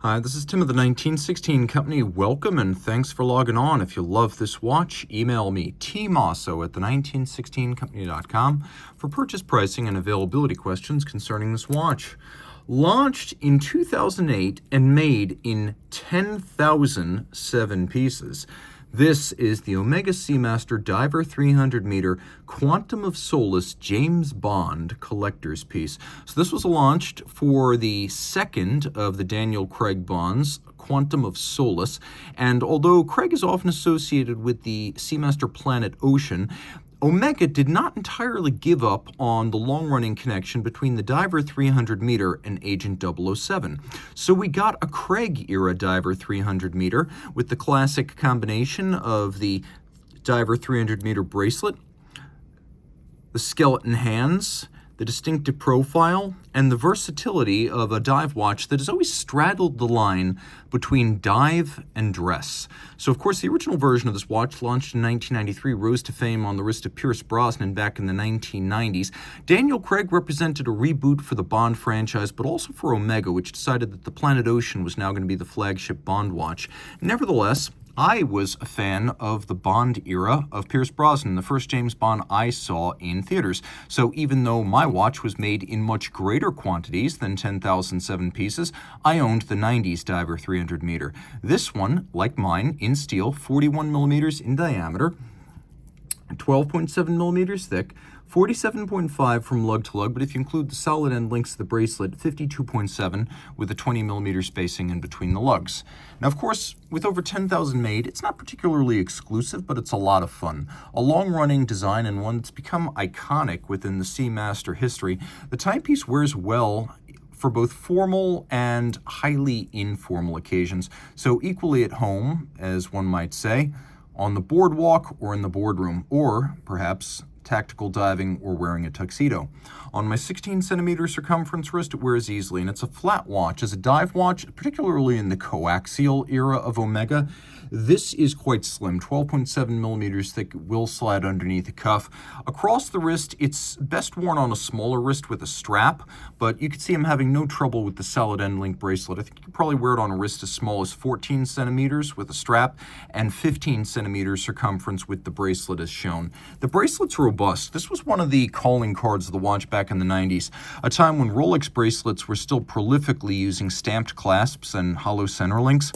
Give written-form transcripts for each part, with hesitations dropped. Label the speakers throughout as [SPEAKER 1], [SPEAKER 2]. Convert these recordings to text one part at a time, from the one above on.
[SPEAKER 1] Hi, this is Tim of the 1916 Company. Welcome and thanks for logging on. If you love this watch, email me, Team Mosso at the1916company.com for purchase pricing and availability questions concerning this watch. Launched in 2008 and made in 10,007 pieces. This is the Omega Seamaster Diver 300 meter Quantum of Solace James Bond collector's piece. So this was launched for the second of the Daniel Craig Bonds, Quantum of Solace. And although Craig is often associated with the Seamaster Planet Ocean, Omega did not entirely give up on the long-running connection between the Diver 300 meter and Agent 007. So we got a Craig-era Diver 300 meter with the classic combination of the Diver 300 meter bracelet, the skeleton hands, the distinctive profile, and the versatility of a dive watch that has always straddled the line between dive and dress. So, of course, the original version of this watch, launched in 1993, rose to fame on the wrist of Pierce Brosnan back in the 1990s. Daniel Craig represented a reboot for the Bond franchise, but also for Omega, which decided that the Planet Ocean was now going to be the flagship Bond watch. Nevertheless, I was a fan of the Bond era of Pierce Brosnan, the first James Bond I saw in theaters. So even though my watch was made in much greater quantities than 10,007 pieces, I owned the 90s Diver 300 meter. This one, like mine, in steel, 41 millimeters in diameter, 12.7 millimeters thick, 47.5 from lug-to-lug, but if you include the solid end links to the bracelet, 52.7 with a 20 millimeter spacing in between the lugs. Now, of course, with over 10,000 made, it's not particularly exclusive, but it's a lot of fun. A long-running design and one that's become iconic within the Seamaster history. The timepiece wears well for both formal and highly informal occasions, so equally at home, as one might say, on the boardwalk or in the boardroom, or perhaps tactical diving or wearing a tuxedo. On my 16 centimeter circumference wrist, it wears easily, and it's a flat watch. As a dive watch, particularly in the coaxial era of Omega, this is quite slim, 12.7 millimeters thick, will slide underneath the cuff. Across the wrist, it's best worn on a smaller wrist with a strap, but you can see I'm having no trouble with the solid end link bracelet. I think you could probably wear it on a wrist as small as 14 centimeters with a strap and 15 centimeters circumference with the bracelet as shown. The bracelet's robust. This was one of the calling cards of the watch back in the 90s, a time when Rolex bracelets were still prolifically using stamped clasps and hollow center links.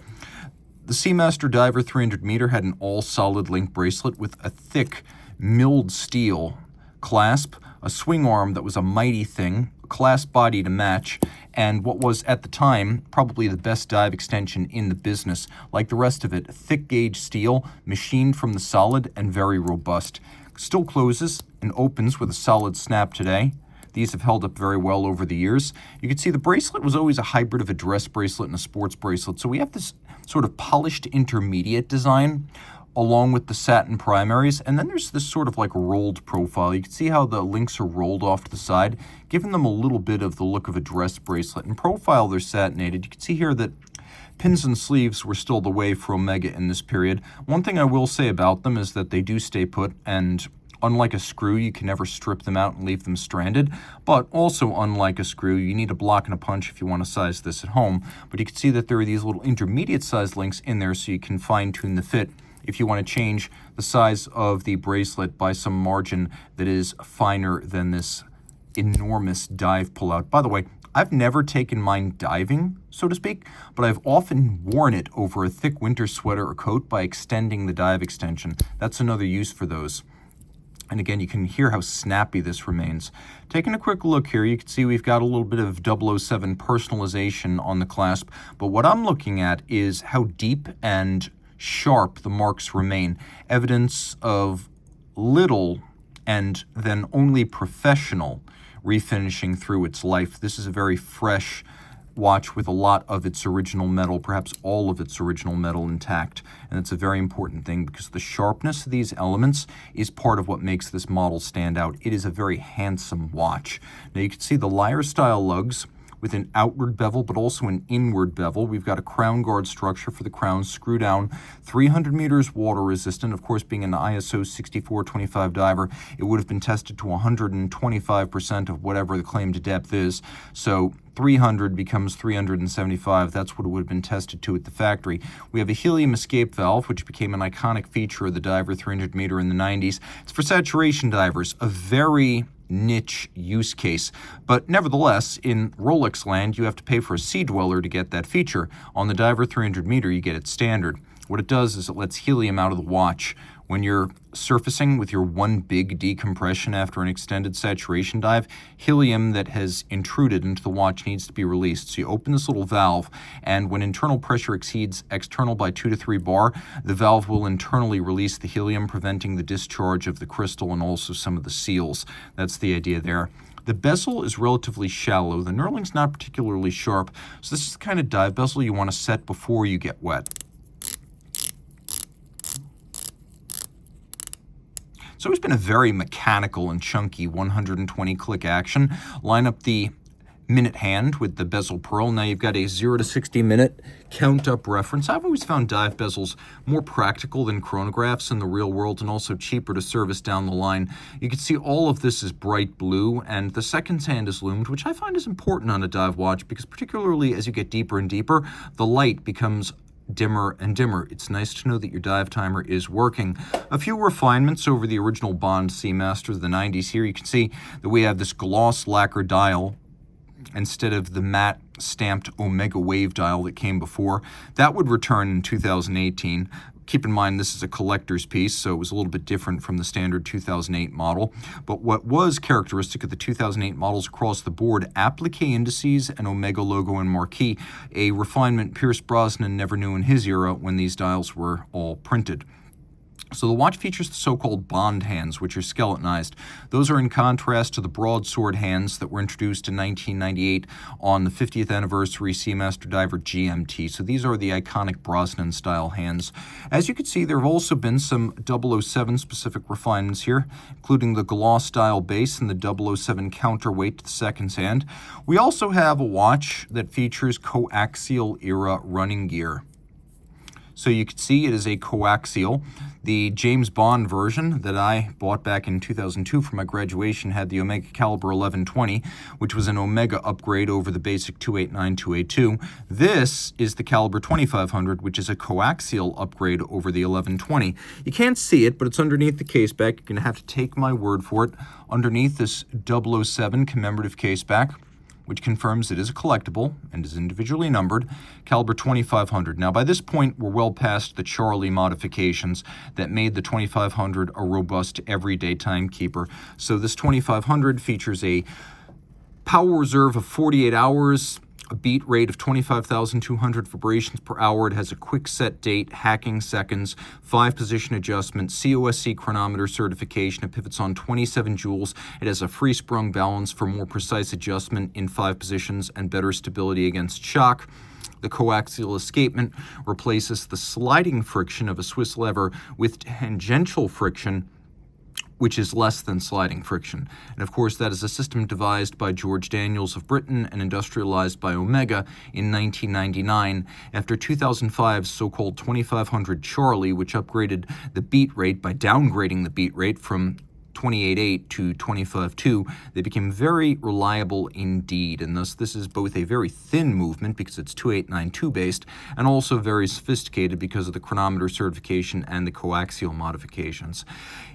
[SPEAKER 1] The Seamaster Diver 300 meter had an all-solid link bracelet with a thick, milled steel clasp, a swing arm that was a mighty thing, a clasp body to match, and what was, at the time, probably the best dive extension in the business. Like the rest of it, thick gauge steel, machined from the solid and very robust. Still closes and opens with a solid snap today. These have held up very well over the years. You can see the bracelet was always a hybrid of a dress bracelet and a sports bracelet. So we have this sort of polished intermediate design along with the satin primaries. And then there's this sort of like rolled profile. You can see how the links are rolled off to the side, giving them a little bit of the look of a dress bracelet. In profile, they're satinated. You can see here that pins and sleeves were still the way for Omega in this period. One thing I will say about them is that they do stay put, and unlike a screw, you can never strip them out and leave them stranded. But also, unlike a screw, you need a block and a punch if you want to size this at home. But you can see that there are these little intermediate-sized links in there so you can fine-tune the fit if you want to change the size of the bracelet by some margin that is finer than this enormous dive pullout. By the way, I've never taken mine diving, so to speak, but I've often worn it over a thick winter sweater or coat by extending the dive extension. That's another use for those. And again, you can hear how snappy this remains. Taking a quick look here, you can see we've got a little bit of 007 personalization on the clasp, but what I'm looking at is how deep and sharp the marks remain. Evidence of little and then only professional refinishing through its life. This is a very fresh watch with a lot of its original metal, perhaps all of its original metal intact. And it's a very important thing because the sharpness of these elements is part of what makes this model stand out. It is a very handsome watch. Now you can see the lyre style lugs with an outward bevel, but also an inward bevel. We've got a crown guard structure for the crown, screw down, 300 meters water resistant. Of course, being an ISO 6425 diver, it would have been tested to 125% of whatever the claimed depth is. So 300 becomes 375. That's what it would have been tested to at the factory. We have a helium escape valve, which became an iconic feature of the Diver 300 meter in the 90s. It's for saturation divers, a very niche use case. But nevertheless, in Rolex land, you have to pay for a sea dweller to get that feature. On the Diver 300 meter, you get it standard. What it does is it lets helium out of the watch. When you're surfacing with your one big decompression after an extended saturation dive, helium that has intruded into the watch needs to be released. So you open this little valve, and when internal pressure exceeds external by 2 to 3 bar, the valve will internally release the helium, preventing the discharge of the crystal and also some of the seals. That's the idea there. The bezel is relatively shallow. The knurling's not particularly sharp, so this is the kind of dive bezel you want to set before you get wet. It's always been a very mechanical and chunky 120 click action. Line up the minute hand with the bezel pearl. Now you've got a 0 to 60 minute count up reference. I've always found dive bezels more practical than chronographs in the real world and also cheaper to service down the line. You can see all of this is bright blue, and the seconds hand is loomed, which I find is important on a dive watch because particularly as you get deeper and deeper, the light becomes dimmer and dimmer. It's nice to know that your dive timer is working. A few refinements over the original Bond Seamaster of the 90s here. You can see that we have this gloss lacquer dial instead of the matte stamped Omega wave dial that came before. That would return in 2018. Keep in mind this is a collector's piece, so it was a little bit different from the standard 2008 model. But what was characteristic of the 2008 models across the board, applique indices and Omega logo and marquee, a refinement Pierce Brosnan never knew in his era when these dials were all printed. So the watch features the so-called Bond hands, which are skeletonized. Those are in contrast to the broadsword hands that were introduced in 1998 on the 50th anniversary Seamaster Diver GMT. So these are the iconic Brosnan-style hands. As you can see, there have also been some 007 specific refinements here, including the gloss-style base and the 007 counterweight to the seconds hand. We also have a watch that features coaxial era running gear. So you can see it is a coaxial. The James Bond version that I bought back in 2002 for my graduation had the Omega Caliber 1120, which was an Omega upgrade over the basic 289-282. This is the Caliber 2500, which is a coaxial upgrade over the 1120. You can't see it, but it's underneath the case back. You're going to have to take my word for it. Underneath this 007 commemorative case back, which confirms it is a collectible and is individually numbered, Caliber 2500. Now, by this point, we're well past the Charlie modifications that made the 2500 a robust everyday timekeeper. So this 2500 features a power reserve of 48 hours, a beat rate of 25,200 vibrations per hour. It has a quick set date, hacking seconds, 5-position adjustment, COSC chronometer certification. It pivots on 27 joules. It has a free sprung balance for more precise adjustment in 5 positions and better stability against shock. The coaxial escapement replaces the sliding friction of a Swiss lever with tangential friction, which is less than sliding friction. And of course, that is a system devised by George Daniels of Britain and industrialized by Omega in 1999 after 2005's so-called 2500 Charlie, which upgraded the beat rate by downgrading the beat rate from 28.8 to 25.2, they became very reliable indeed, and thus this is both a very thin movement because it's 2892 based, and also very sophisticated because of the chronometer certification and the coaxial modifications.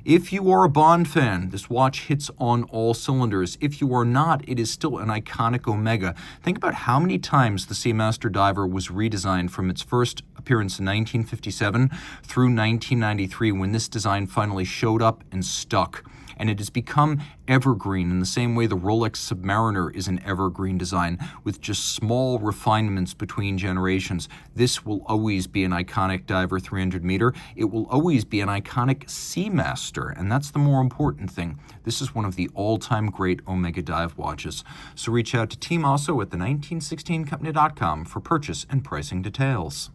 [SPEAKER 1] If you are a Bond fan, this watch hits on all cylinders. If you are not, it is still an iconic Omega. Think about how many times the Seamaster Diver was redesigned from its first appearance in 1957 through 1993 when this design finally showed up and stuck. And it has become evergreen in the same way the Rolex Submariner is an evergreen design with just small refinements between generations. This will always be an iconic Diver 300 meter. It will always be an iconic Seamaster, and that's the more important thing. This is one of the all-time great Omega dive watches. So reach out to Team Mosso at the 1916company.com for purchase and pricing details.